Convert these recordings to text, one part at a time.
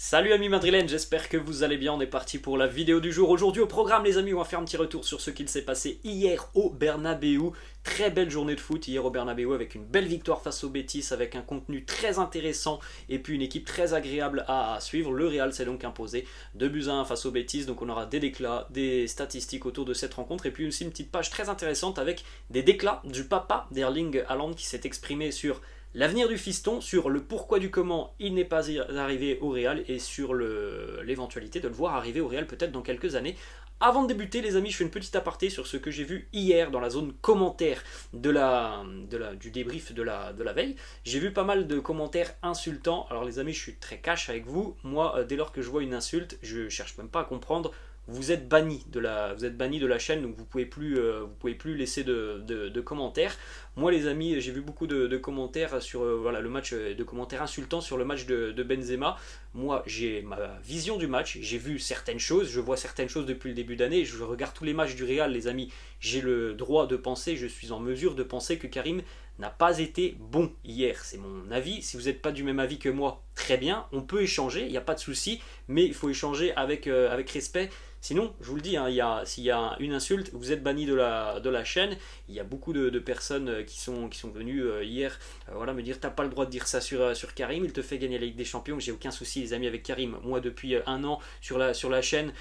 Salut amis madrilènes, j'espère que vous allez bien, on est parti pour la vidéo du jour. Aujourd'hui au programme les amis, on va faire un petit retour sur ce qu'il s'est passé hier au Bernabéu. Très belle journée de foot hier au Bernabéu avec une belle victoire face au Betis, avec un contenu très intéressant et puis une équipe très agréable à suivre. Le Real s'est donc imposé 2-1 face au Betis, donc on aura des déclats, des statistiques autour de cette rencontre et puis aussi une petite page très intéressante avec des déclats du papa d'Erling Haaland qui s'est exprimé sur l'avenir du fiston, sur le pourquoi du comment il n'est pas arrivé au Real et sur l'éventualité de le voir arriver au Real peut-être dans quelques années. Avant de débuter les amis, je fais une petite aparté sur ce que j'ai vu hier dans la zone commentaire du débrief de la veille. J'ai vu pas mal de commentaires insultants. Alors les amis, je suis très cash avec vous. Moi, dès lors que je vois une insulte, je cherche même pas à comprendre. Vous êtes banni de la chaîne, donc vous pouvez plus laisser de commentaires. Moi les amis, j'ai vu beaucoup de commentaires sur voilà, le match, de commentaires insultants sur le match de Benzema. Moi j'ai ma vision du match, j'ai vu certaines choses, je vois certaines choses depuis le début d'année, je regarde tous les matchs du Real les amis, j'ai le droit de penser, je suis en mesure de penser que Karim n'a pas été bon hier, c'est mon avis. Si vous n'êtes pas du même avis que moi, très bien, on peut échanger, il n'y a pas de souci, mais il faut échanger avec respect. Sinon, je vous le dis, hein, s'il y a une insulte, vous êtes banni de la chaîne. Il y a beaucoup de personnes qui sont venues hier voilà, me dire t'as pas le droit de dire ça sur Karim, il te fait gagner la Ligue des Champions. J'ai aucun souci les amis avec Karim. Moi depuis un an sur la chaîne,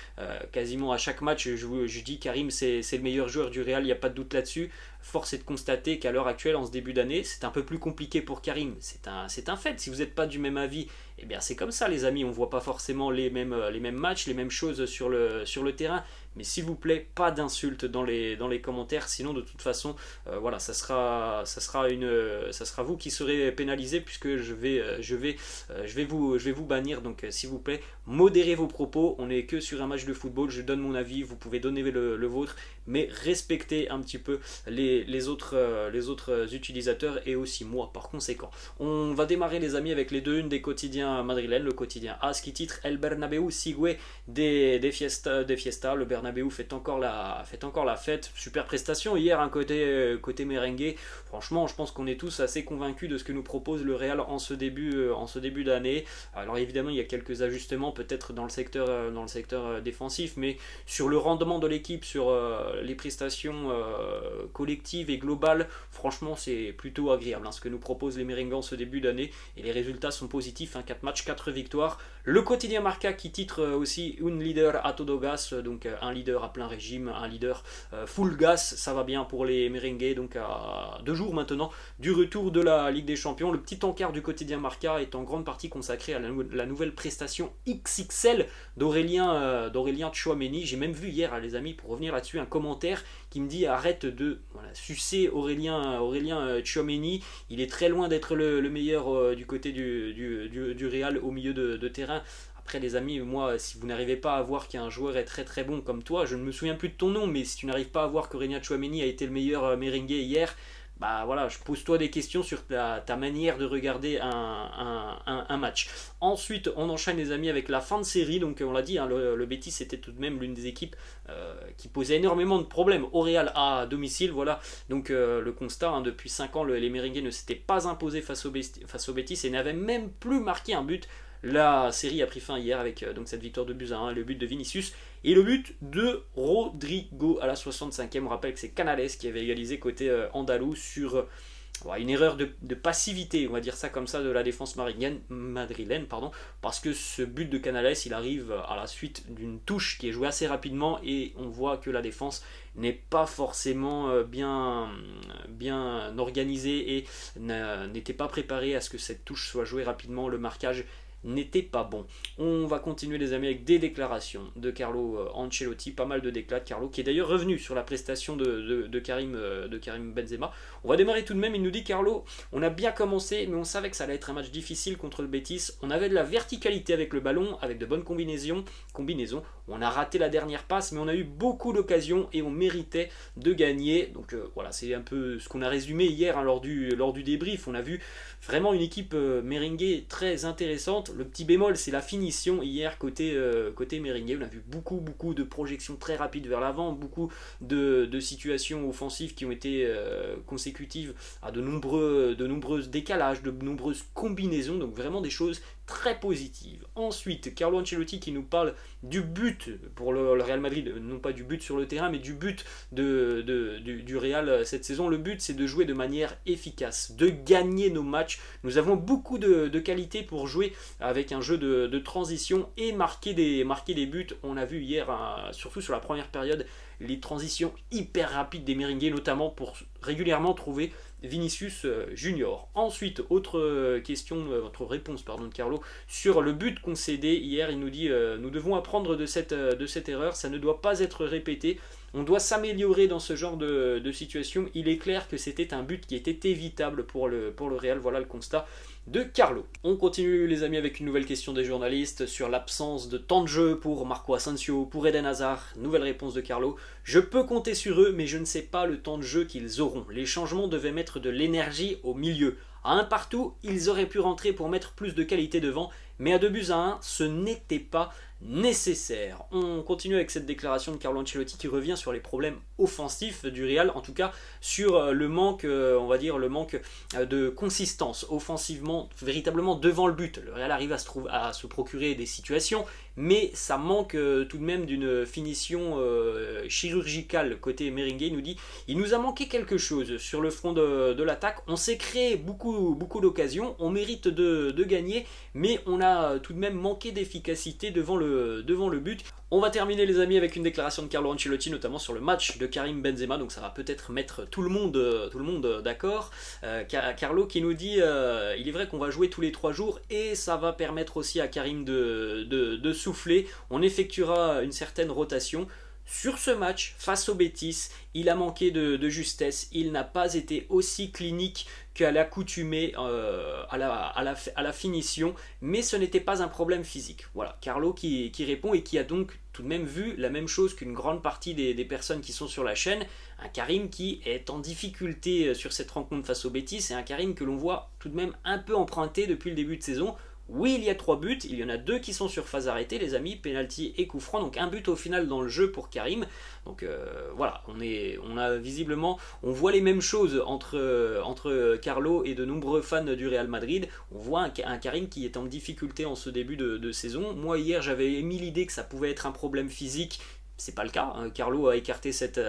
quasiment à chaque match, je dis Karim c'est le meilleur joueur du Real, il n'y a pas de doute là-dessus. Force est de constater qu'à l'heure actuelle, en ce début d'année, c'est un peu plus compliqué pour Karim. C'est un fait. Si vous n'êtes pas du même avis, eh bien c'est comme ça les amis. On ne voit pas forcément les mêmes matchs, les mêmes choses sur le terrain. Mais s'il vous plaît, pas d'insultes dans les commentaires, sinon de toute façon, voilà, ça sera vous qui serez pénalisé puisque je vais vous bannir. Donc s'il vous plaît, modérez vos propos. On n'est que sur un match de football. Je donne mon avis, vous pouvez donner le vôtre, mais respectez un petit peu les autres utilisateurs et aussi moi par conséquent. On va démarrer les amis avec les deux unes des quotidiens madrilènes. Le quotidien AS qui titre El Bernabéu sigue des fiesta. Le Bernabéu fait encore la fête. Super prestation hier, un côté merengue. Franchement, je pense qu'on est tous assez convaincus de ce que nous propose le Real en ce début d'année. Alors évidemment, il y a quelques ajustements peut-être dans le secteur défensif, mais sur le rendement de l'équipe, sur les prestations collectives et globales, franchement, c'est plutôt agréable hein, ce que nous proposent les merengues en ce début d'année et les résultats sont positifs. Hein, 4 matchs, 4 victoires. Le quotidien Marca qui titre aussi un leader a todo gas, donc un leader à plein régime, un leader full gas, ça va bien pour les merengues, donc à 2 jours maintenant du retour de la Ligue des Champions. Le petit encart du quotidien Marca est en grande partie consacré à la nouvelle prestation XXL d'Aurélien Tchouaméni. J'ai même vu hier, les amis, pour revenir là-dessus, un commentaire qui me dit arrête de sucer Aurélien Tchouaméni, il est très loin d'être le meilleur du côté du Real au milieu de terrain. Après les amis, moi, si vous n'arrivez pas à voir qu'un joueur est très très bon comme toi, je ne me souviens plus de ton nom, mais si tu n'arrives pas à voir qu'Aurélien Tchouaméni a été le meilleur merengue hier, bah voilà, je pose-toi des questions sur ta manière de regarder un match. Ensuite, on enchaîne les amis avec la fin de série. Donc on l'a dit, hein, le Betis était tout de même l'une des équipes qui posait énormément de problèmes au Real à domicile. Voilà, donc le constat, hein, depuis 5 ans, les merengues ne s'étaient pas imposés face au Betis et n'avaient même plus marqué un but. La série a pris fin hier avec donc cette victoire de Buzyn, le but de Vinicius et le but de Rodrigo à la 65e. On rappelle que c'est Canales qui avait égalisé côté andalou sur une erreur de passivité, on va dire ça comme ça, de la défense madrilène, parce que ce but de Canales, il arrive à la suite d'une touche qui est jouée assez rapidement et on voit que la défense n'est pas forcément bien organisée et n'était pas préparée à ce que cette touche soit jouée rapidement. Le marquage n'était pas bon. On va continuer les amis avec des déclarations de Carlo Ancelotti, pas mal de déclats de Carlo qui est d'ailleurs revenu sur la prestation de Karim Benzema. On va démarrer tout de même, il nous dit Carlo, on a bien commencé mais on savait que ça allait être un match difficile contre le Betis, on avait de la verticalité avec le ballon, avec de bonnes combinaisons. On a raté la dernière passe mais on a eu beaucoup d'occasions et on méritait de gagner. Donc voilà, c'est un peu ce qu'on a résumé hier hein, lors du débrief. On a vu vraiment une équipe merengue très intéressante. Le petit bémol, c'est la finition hier côté merengue. On a vu beaucoup de projections très rapides vers l'avant, beaucoup de situations offensives qui ont été consécutives à de nombreux décalages, de nombreuses combinaisons. Donc vraiment des choses très positive. Ensuite, Carlo Ancelotti qui nous parle du but pour le Real Madrid, non pas du but sur le terrain, mais du but du Real cette saison. Le but, c'est de jouer de manière efficace, de gagner nos matchs. Nous avons beaucoup de qualité pour jouer avec un jeu de transition et marquer des buts. On a vu hier, surtout sur la première période, les transitions hyper rapides des Merengues, notamment pour régulièrement trouver Vinicius Junior. Ensuite, autre question, votre réponse pardon de Carlo sur le but concédé hier. Il nous dit nous devons apprendre de cette erreur, ça ne doit pas être répété. On doit s'améliorer dans ce genre de situation. Il est clair que c'était un but qui était évitable pour le Real. Voilà le constat de Carlo. On continue les amis avec une nouvelle question des journalistes sur l'absence de temps de jeu pour Marco Asensio, pour Eden Hazard. Nouvelle réponse de Carlo. Je peux compter sur eux, mais je ne sais pas le temps de jeu qu'ils auront. Les changements devaient mettre de l'énergie au milieu. À un partout, ils auraient pu rentrer pour mettre plus de qualité devant, mais à 2-1, ce n'était pas nécessaire. On continue avec cette déclaration de Carlo Ancelotti qui revient sur les problèmes offensifs du Real, en tout cas sur le manque, on va dire le manque de consistance offensivement, véritablement devant le but. Le Real arrive à se procurer des situations, mais ça manque tout de même d'une finition chirurgicale côté Merengue. Il nous dit il nous a manqué quelque chose sur le front de l'attaque. On s'est créé beaucoup d'occasions, on mérite de gagner, mais on a tout de même manqué d'efficacité devant le but. On va terminer les amis avec une déclaration de Carlo Ancelotti notamment sur le match de Karim Benzema, donc ça va peut-être mettre tout le monde d'accord. Carlo qui nous dit il est vrai qu'on va jouer tous les 3 jours et ça va permettre aussi à Karim de souffler. On effectuera une certaine rotation. Sur ce match, face au Betis, il a manqué de justesse, il n'a pas été aussi clinique qu'à l'accoutumée à la finition, mais ce n'était pas un problème physique. Voilà, Carlo qui répond et qui a donc tout de même vu la même chose qu'une grande partie des personnes qui sont sur la chaîne, un Karim qui est en difficulté sur cette rencontre face au Betis, et un Karim que l'on voit tout de même un peu emprunté depuis le début de saison. Oui, il y a 3 buts, il y en a 2 qui sont sur phase arrêtée, les amis, penalty et coup franc, donc un but au final dans le jeu pour Karim. Donc voilà, on voit les mêmes choses entre Carlo et de nombreux fans du Real Madrid. On voit un Karim qui est en difficulté en ce début de saison. Moi hier j'avais émis l'idée que ça pouvait être un problème physique. C'est pas le cas, Carlo a écarté cette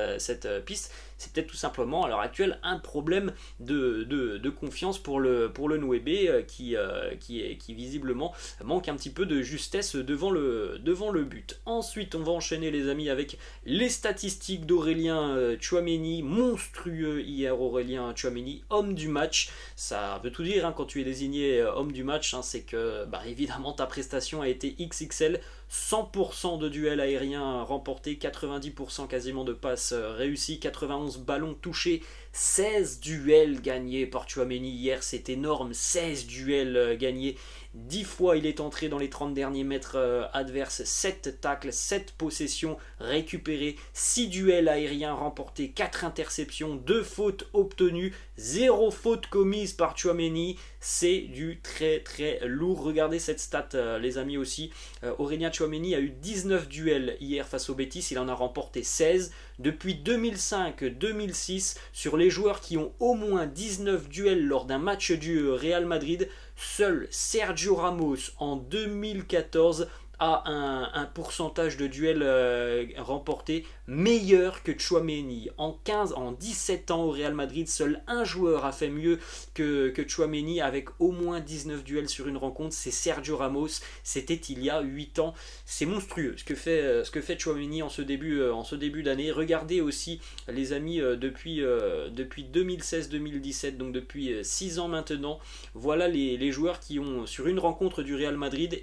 piste. C'est peut-être tout simplement à l'heure actuelle un problème de confiance pour le 9 qui visiblement manque un petit peu de justesse devant le but. Ensuite on va enchaîner les amis avec les statistiques d'Aurélien Tchouaméni, monstrueux hier Aurélien Tchouaméni, homme du match. Ça veut tout dire quand tu es désigné homme du match, c'est que évidemment ta prestation a été XXL. 100% de duels aériens remportés, 90% quasiment de passes réussies, 91 ballons touchés, 16 duels gagnés par Tchouaméni hier, c'est énorme, 16 duels gagnés, 10 fois il est entré dans les 30 derniers mètres adverses, 7 tacles, 7 possessions récupérées, 6 duels aériens remportés, 4 interceptions, 2 fautes obtenues, 0 faute commise par Tchouaméni. C'est du très très lourd. Regardez cette stat les amis aussi. Aurélien Tchouaméni a eu 19 duels hier face au Betis, il en a remporté 16. Depuis 2005-2006, sur les joueurs qui ont au moins 19 duels lors d'un match du Real Madrid, seul Sergio Ramos en 2014 a un pourcentage de duels remportés meilleur que Tchouaméni. En 17 ans au Real Madrid, seul un joueur a fait mieux que Tchouaméni avec au moins 19 duels sur une rencontre, c'est Sergio Ramos. C'était il y a 8 ans. C'est monstrueux ce que fait Tchouaméni en ce début d'année. Regardez aussi les amis depuis 2016-2017, donc depuis 6 ans maintenant. Voilà les joueurs qui ont sur une rencontre du Real Madrid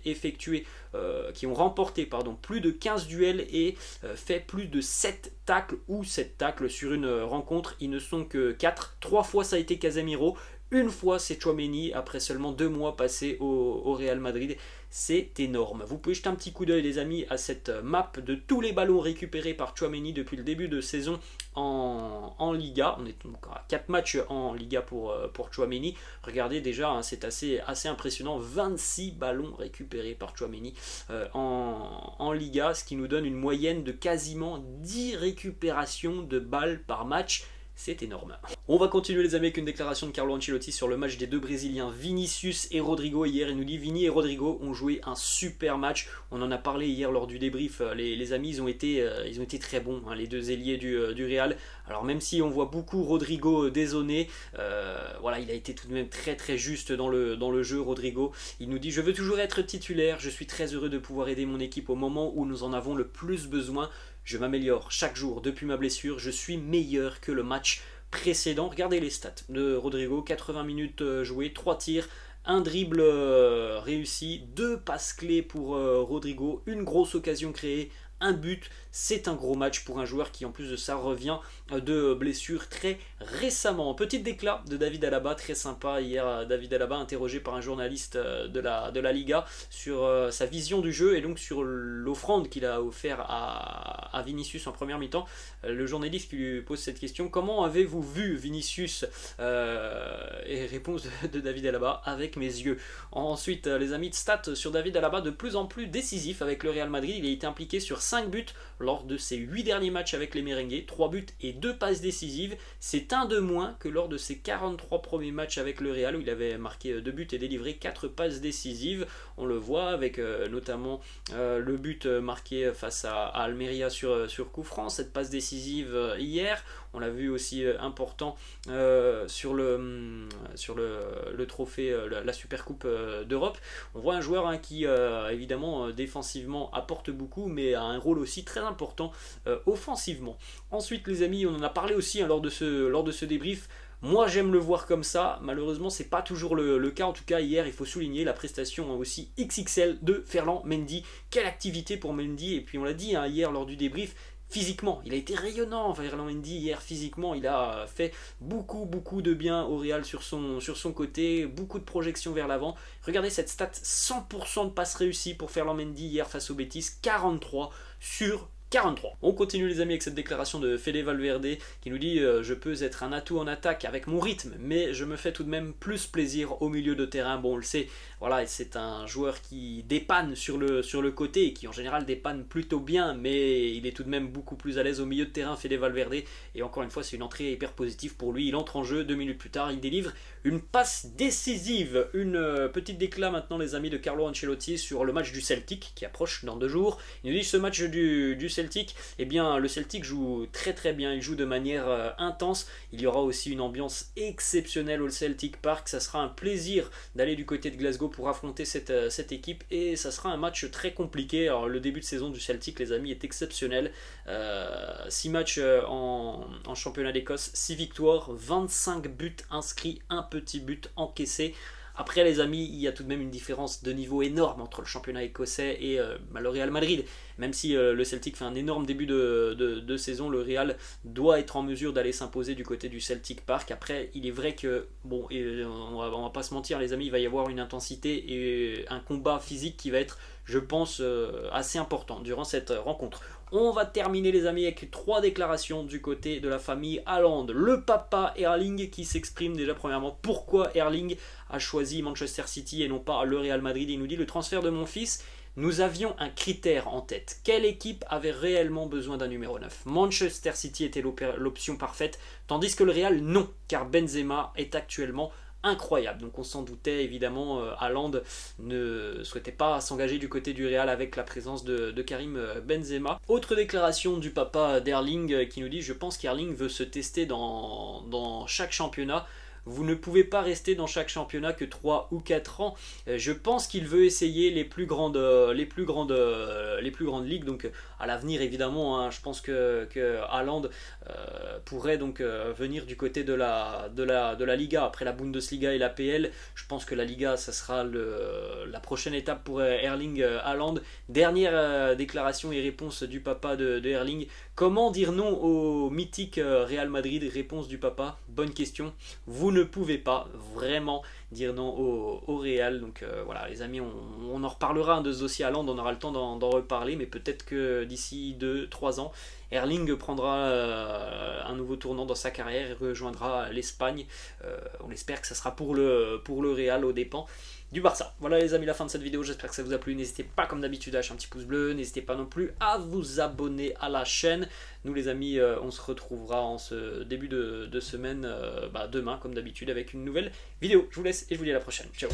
qui ont remporté plus de 15 duels et fait plus de 7 tacles sur une rencontre. Ils ne sont que 4. 3 fois ça a été Casemiro, une fois c'est Tchouaméni après seulement 2 mois passés au Real Madrid. C'est énorme. Vous pouvez jeter un petit coup d'œil les amis à cette map de tous les ballons récupérés par Tchouaméni depuis le début de saison en Liga. On est donc à 4 matchs en Liga pour Tchouaméni. Regardez déjà, c'est assez impressionnant. 26 ballons récupérés par Tchouaméni en Liga, ce qui nous donne une moyenne de quasiment 10 récupérations de balles par match. C'est énorme. On va continuer les amis avec une déclaration de Carlo Ancelotti sur le match des deux Brésiliens Vinicius et Rodrigo hier. Il nous dit Vini et Rodrigo ont joué un super match. On en a parlé hier lors du débrief. Les amis ils ont été très bons, hein, les deux ailiers du Real. Alors même si on voit beaucoup Rodrigo désonné, voilà, il a été tout de même très très juste dans le jeu Rodrigo. Il nous dit je veux toujours être titulaire, je suis très heureux de pouvoir aider mon équipe au moment où nous en avons le plus besoin. Je m'améliore chaque jour depuis ma blessure, je suis meilleur que le match précédent. Regardez les stats de Rodrigo, 80 minutes jouées, 3 tirs, un dribble réussi, 2 passes clés pour Rodrigo, une grosse occasion créée, un but. C'est un gros match pour un joueur qui en plus de ça revient de blessure très récemment. Petite déclat de David Alaba, très sympa hier. David Alaba interrogé par un journaliste de la Liga sur sa vision du jeu et donc sur l'offrande qu'il a offert à Vinicius en première mi-temps. Le journaliste qui lui pose cette question: comment avez-vous vu Vinicius? Et réponse de David Alaba: avec mes yeux. Ensuite les amis de stats sur David Alaba, de plus en plus décisif avec le Real Madrid. Il a été impliqué sur 5 buts lors de ses 8 derniers matchs avec les merengues, 3 buts et 2 passes décisives. C'est un de moins que lors de ses 43 premiers matchs avec le Real où il avait marqué 2 buts et délivré 4 passes décisives. On le voit avec notamment le but marqué face à Almeria sur coup franc, cette passe décisive hier. On l'a vu aussi important sur le trophée, la Supercoupe d'Europe. On voit un joueur hein, qui évidemment défensivement apporte beaucoup mais a un rôle aussi très important offensivement. Ensuite les amis, on en a parlé aussi hein, lors de ce débrief. Moi j'aime le voir comme ça, malheureusement c'est pas toujours le cas. En tout cas hier il faut souligner la prestation hein, aussi XXL de Ferland Mendy. Quelle activité pour Mendy, et puis on l'a dit hein, hier lors du débrief, physiquement, il a été rayonnant. Ferland Mendy hier physiquement, il a fait beaucoup de bien au Real sur son côté, beaucoup de projections vers l'avant. Regardez cette stat, 100% de passes réussies pour Ferland Mendy hier face au Betis, 43 sur 43. On continue les amis avec cette déclaration de Fede Valverde qui nous dit je peux être un atout en attaque avec mon rythme, mais je me fais tout de même plus plaisir au milieu de terrain. Bon on le sait, voilà, c'est un joueur qui dépanne sur le côté et qui en général dépanne plutôt bien, mais il est tout de même beaucoup plus à l'aise au milieu de terrain, Fede Valverde, et encore une fois c'est une entrée hyper positive pour lui. Il entre en jeu, 2 minutes plus tard il délivre une passe décisive. Une petite déclat maintenant les amis de Carlo Ancelotti sur le match du Celtic qui approche dans 2 jours. Il nous dit ce match du Celtic, eh bien le Celtic joue très bien, il joue de manière intense. Il y aura aussi une ambiance exceptionnelle au Celtic Park. Ça sera un plaisir d'aller du côté de Glasgow pour affronter cette équipe, et ça sera un match très compliqué. Alors le début de saison du Celtic les amis est exceptionnel, 6 matchs en championnat d'Écosse, 6 victoires, 25 buts inscrits, un petit but encaissé. Après les amis, il y a tout de même une différence de niveau énorme entre le championnat écossais et le Real Madrid. Même si le Celtic fait un énorme début de saison, le Real doit être en mesure d'aller s'imposer du côté du Celtic Park. Après, il est vrai que, bon, on va pas se mentir les amis, il va y avoir une intensité et un combat physique qui va être, je pense, assez important durant cette rencontre. On va terminer les amis avec 3 déclarations du côté de la famille Haaland. Le papa Erling qui s'exprime déjà premièrement pourquoi Erling a choisi Manchester City et non pas le Real Madrid. Il nous dit le transfert de mon fils, nous avions un critère en tête. Quelle équipe avait réellement besoin d'un numéro 9? Manchester City était l'option parfaite, tandis que le Real non, car Benzema est actuellement incroyable. Donc on s'en doutait évidemment, Haaland ne souhaitait pas s'engager du côté du Real avec la présence de Karim Benzema. Autre déclaration du papa d'Erling qui nous dit je pense qu'Erling veut se tester dans chaque championnat. Vous ne pouvez pas rester dans chaque championnat que 3 ou 4 ans. Je pense qu'il veut essayer les plus grandes ligues. Donc à l'avenir évidemment, hein, je pense que Haaland pourrait donc venir du côté de la Liga. Après la Bundesliga et la PL, je pense que la Liga, ça sera la prochaine étape pour Erling Haaland. Dernière déclaration et réponse du papa de Erling. Comment dire non au mythique Real Madrid? Réponse du papa, bonne question. Vous ne pouvez pas vraiment dire non au Real. Donc voilà les amis, on en reparlera de ce dossier Haaland, on aura le temps d'en reparler, mais peut-être que d'ici 2-3 ans, Erling prendra un nouveau tournant dans sa carrière et rejoindra l'Espagne. On espère que ça sera pour le Real aux dépens du Barça. Voilà les amis, la fin de cette vidéo, j'espère que ça vous a plu. N'hésitez pas comme d'habitude à lâcher un petit pouce bleu, n'hésitez pas non plus à vous abonner à la chaîne. Nous les amis, on se retrouvera en ce début de semaine, demain comme d'habitude avec une nouvelle vidéo. Je vous laisse et je vous dis à la prochaine. Ciao.